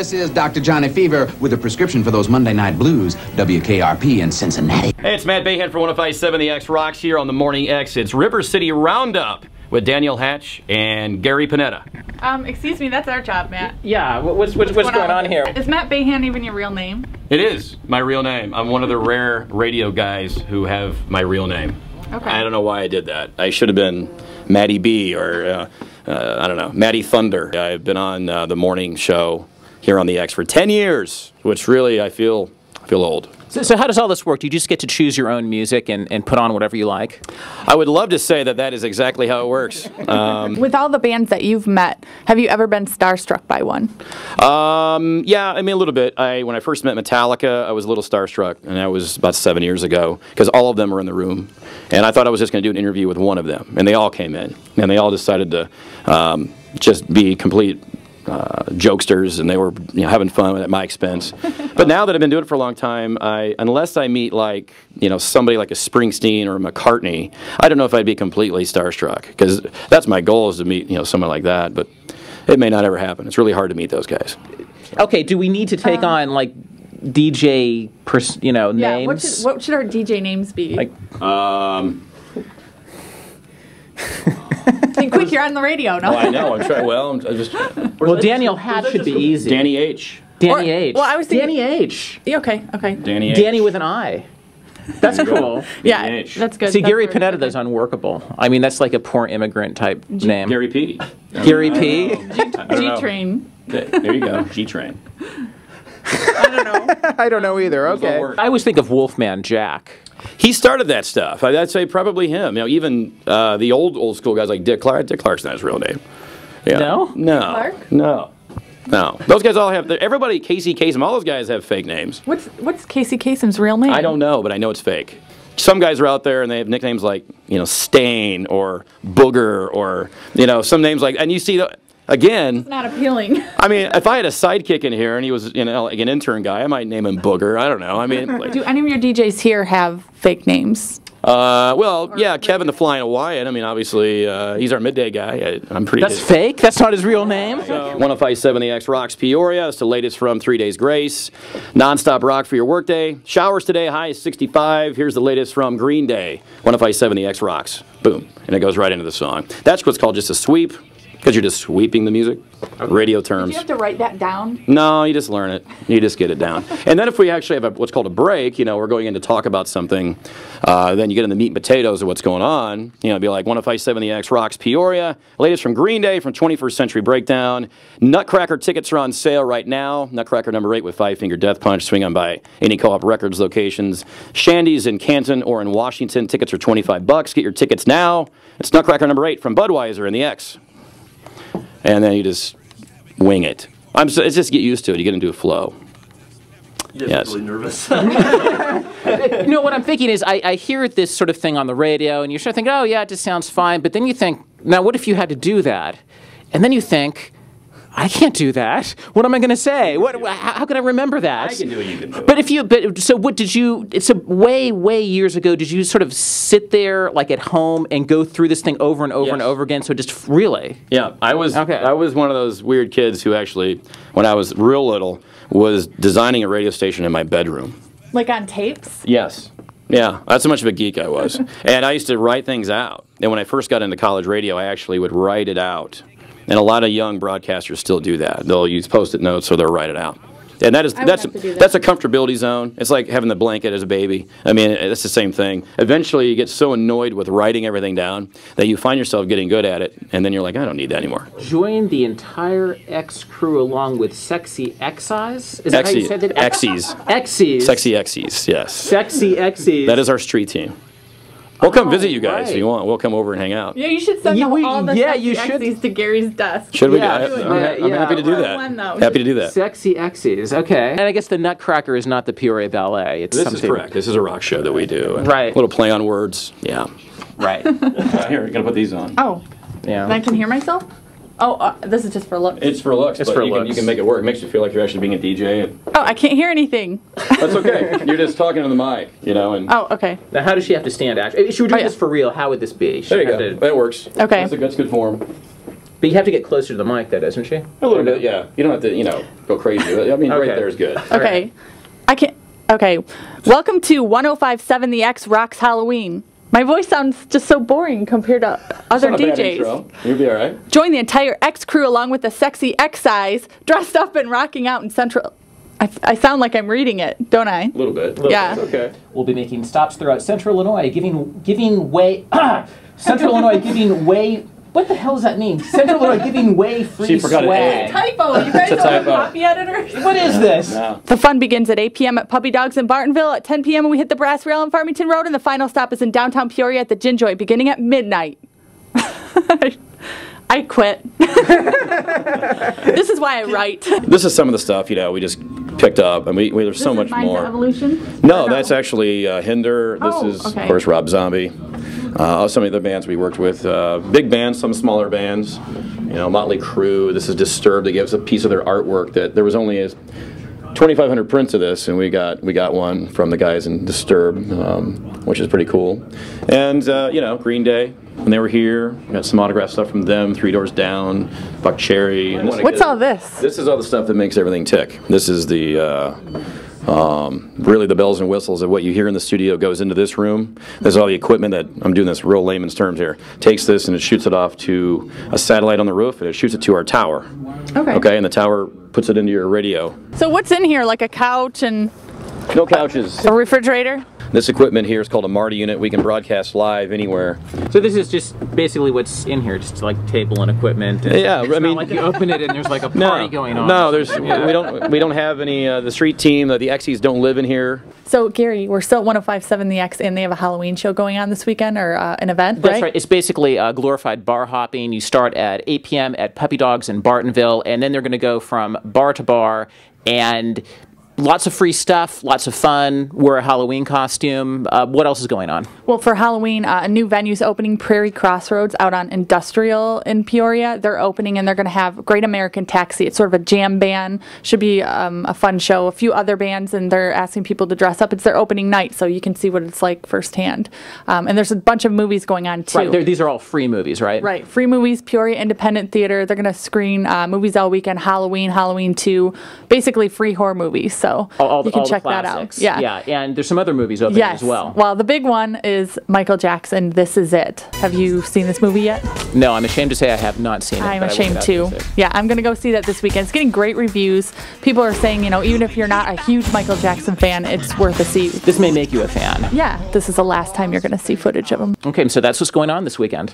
this is Dr. Johnny Fever with a prescription for those Monday night blues, WKRP in Cincinnati. Hey, it's Matt Bayhan for 105.7 The X Rocks here on the Morning X. It's River City Roundup with Daniel Hatch and Gary Panetta. Excuse me, that's our job, Matt. Yeah, what's going on here? Is Matt Bayhan even your real name? It is my real name. I'm one of the rare radio guys who have my real name. Okay. I don't know why I did that. I should have been Matty B or, I don't know, Matty Thunder. I've been on the morning show here on the X for 10 years, which really I feel old. So how does all this work? Do you just get to choose your own music and put on whatever you like? I would love to say that is exactly how it works. With all the bands that you've met, have you ever been starstruck by one? Yeah, I mean, a little bit. When I first met Metallica, I was a little starstruck, and that was about 7 years ago, because all of them were in the room. And I thought I was just going to do an interview with one of them, and they all came in, and they all decided to just be complete jokesters, and they were having fun at my expense. But now that I've been doing it for a long time, unless I meet somebody like a Springsteen or a McCartney, I don't know if I'd be completely starstruck, because that's my goal, is to meet someone like that. But it may not ever happen. It's really hard to meet those guys. Okay, do we need to take on like DJ names? Yeah, what should our DJ names be? Think quick, you're on the radio, no? Oh, I know. I'm trying. Well, I'm just. Well, Daniel Hatch should be easy. Danny H. Danny H. Well, I was thinking Danny H. Okay. Danny H. Danny with an I. That's cool. Yeah, H. that's good. See, That's Gary very Panetta, good. that's unworkable. I mean, that's like a poor immigrant type name. Gary P. Gary P. G-Train. There you go. G-Train. I don't know. I don't know either. Okay. I always think of Wolfman Jack. He started that stuff. I'd say probably him. Even the old school guys like Dick Clark. Dick Clark's not his real name. Yeah. No? Clark? No. Those guys all have. Everybody, Casey Kasem, all those guys have fake names. What's Casey Kasem's real name? I don't know, but I know it's fake. Some guys are out there and they have nicknames like Stain or Booger or some names like. And you see again. It's not appealing. I mean, if I had a sidekick in here and he was like an intern guy, I might name him Booger. I don't know. I mean, do any of your DJs here have fake names? Well, yeah, Kevin the Flying Hawaiian. I mean, obviously, he's our midday guy. I'm pretty. That's fake? That's not his real name? 105.7 The X Rocks Peoria. That's the latest from 3 Days Grace. Non-stop rock for your workday. Showers today, high is 65. Here's the latest from Green Day. 105.7 The X Rocks. Boom. And it goes right into the song. That's what's called just a sweep, because you're just sweeping the music. Radio terms. Did you have to write that down? No, you just learn it. You just get it down. And then if we actually have what's called a break, we're going in to talk about something, then you get in the meat and potatoes of what's going on. Be like 105.7 The X Rocks Peoria. Latest from Green Day from 21st Century Breakdown. Nutcracker tickets are on sale right now. Nutcracker number 8 with Five Finger Death Punch. Swing on by any Co-op Records locations. Shandy's in Canton or in Washington. Tickets are $25. Get your tickets now. It's Nutcracker number 8 from Budweiser in the X. And then you just wing it. It's just get used to it. You get into a flow. You guys are really nervous. What I'm thinking is I hear this sort of thing on the radio, and you're sort of thinking, oh, yeah, it just sounds fine. But then you think, now, what if you had to do that? And then you think, I can't do that. What am I going to say? How can I remember that? I can do it. You can do it. So what did you? So way years ago, did you sort of sit there like at home and go through this thing over and over and over again? So just really? Yeah, I was one of those weird kids who actually, when I was real little, was designing a radio station in my bedroom. Like on tapes? Yes. Yeah, that's how much of a geek I was. And I used to write things out. And when I first got into college radio, I actually would write it out. And a lot of young broadcasters still do that. They'll use Post-it notes or they'll write it out. And that's a comfortability zone. It's like having the blanket as a baby. I mean, it's the same thing. Eventually, you get so annoyed with writing everything down that you find yourself getting good at it, and then you're like, I don't need that anymore. Join the entire X crew along with Sexy X-Eyes? Is that how you said that? X's. X's. Sexy X's, yes. Sexy X's. That is our street team. We'll come visit you guys if you want. We'll come over and hang out. Yeah, you should send all the sexy X's to Gary's desk. Should we? Yeah, I'm happy to do that. Happy to do that. Sexy X's, okay. And I guess the Nutcracker is not the Peoria Ballet. It's this is correct. This is a rock show that we do. Right. A little play on words. Yeah. Right. Here, you're gonna put these on. Oh. Yeah. And I can hear myself? Oh, this is just for looks. It's for looks. It's for looks. You can make it work. It makes you feel like you're actually being a DJ. Oh, I can't hear anything. That's okay. You're just talking to the mic, And oh, okay. Now, how does she have to stand? Actually, if she were doing this for real, how would this be? There you go. That works. Okay. That's good form. But you have to get closer to the mic, though, doesn't she? A little bit, yeah. You don't have to, go crazy. I mean, right there is good. Okay. I can't. Okay. Welcome to 105.7 The X Rocks Halloween. My voice sounds just so boring compared to other It's not a bad DJs. intro. You'll be all right. Join the entire X crew along with the sexy X eyes, dressed up and rocking out in Central. I sound like I'm reading it, don't I? A little bit. Yeah. It's okay. We'll be making stops throughout Central Illinois, giving way. Central Illinois giving way. What the hell does that mean? Central Illinois giving way free She forgot an swag. A. Typo. You guys It's a don't have typo. copy editors? What is this? No. The fun begins at 8 p.m. at Puppy Dogs in Bartonville. At 10 p.m. we hit the Brass Rail on Farmington Road, and the final stop is in downtown Peoria at the Gin Joint, beginning at midnight. I quit. This is why I write. This is some of the stuff, we just picked up, and there's so much more. Evolution? No, that's actually Hinder. This Oh, is, okay. of course, Rob Zombie. Some of the other bands we worked with. Big bands, some smaller bands. Motley Crue. This is Disturbed. They gave us a piece of their artwork that there was only 2,500 prints of this, and we got one from the guys in Disturbed, which is pretty cool. And, Green Day. When they were here, we got some autograph stuff from them, Three Doors Down, Buck Cherry. And What's all this? This is all the stuff that makes everything tick. This is the, really the bells and whistles of what you hear in the studio goes into this room. This is all the equipment that, I'm doing this real layman's terms here, takes this and it shoots it off to a satellite on the roof, and it shoots it to our tower. Okay, and the tower puts it into your radio. So what's in here, like a couch and No couches. a refrigerator? This equipment here is called a Marty unit. We can broadcast live anywhere. So this is just basically what's in here, just like table and equipment. And Yeah, it's I mean, not like you open it and there's like a party going on. No, we don't have any. The street team, the X's don't live in here. So, Gary, we're still at 105.7 The X, and they have a Halloween show going on this weekend, or an event, That's right. It's basically glorified bar hopping. You start at 8 p.m. at Puppy Dogs in Bartonville, and then they're going to go from bar to bar, and lots of free stuff, lots of fun. Wear a Halloween costume. What else is going on? Well, for Halloween, a new venue's opening, Prairie Crossroads, out on Industrial in Peoria. They're opening, and they're going to have Great American Taxi. It's sort of a jam band. Should be a fun show. A few other bands, and they're asking people to dress up. It's their opening night, so you can see what it's like firsthand. And there's a bunch of movies going on, too. Right. These are all free movies, right? Right. Free movies, Peoria Independent Theater. They're going to screen movies all weekend, Halloween, Halloween 2, basically free horror movies. So you can check that out. Yeah. Yeah, and there's some other movies opening Yes. as well. Well, the big one is Michael Jackson, This Is It. Have you seen this movie yet? No, I'm ashamed to say I have not seen it. I'm but I will ashamed get out too. to see it. Yeah, I'm going to go see that this weekend. It's getting great reviews. People are saying, even if you're not a huge Michael Jackson fan, it's worth a see. This may make you a fan. Yeah, this is the last time you're going to see footage of him. Okay, so that's what's going on this weekend.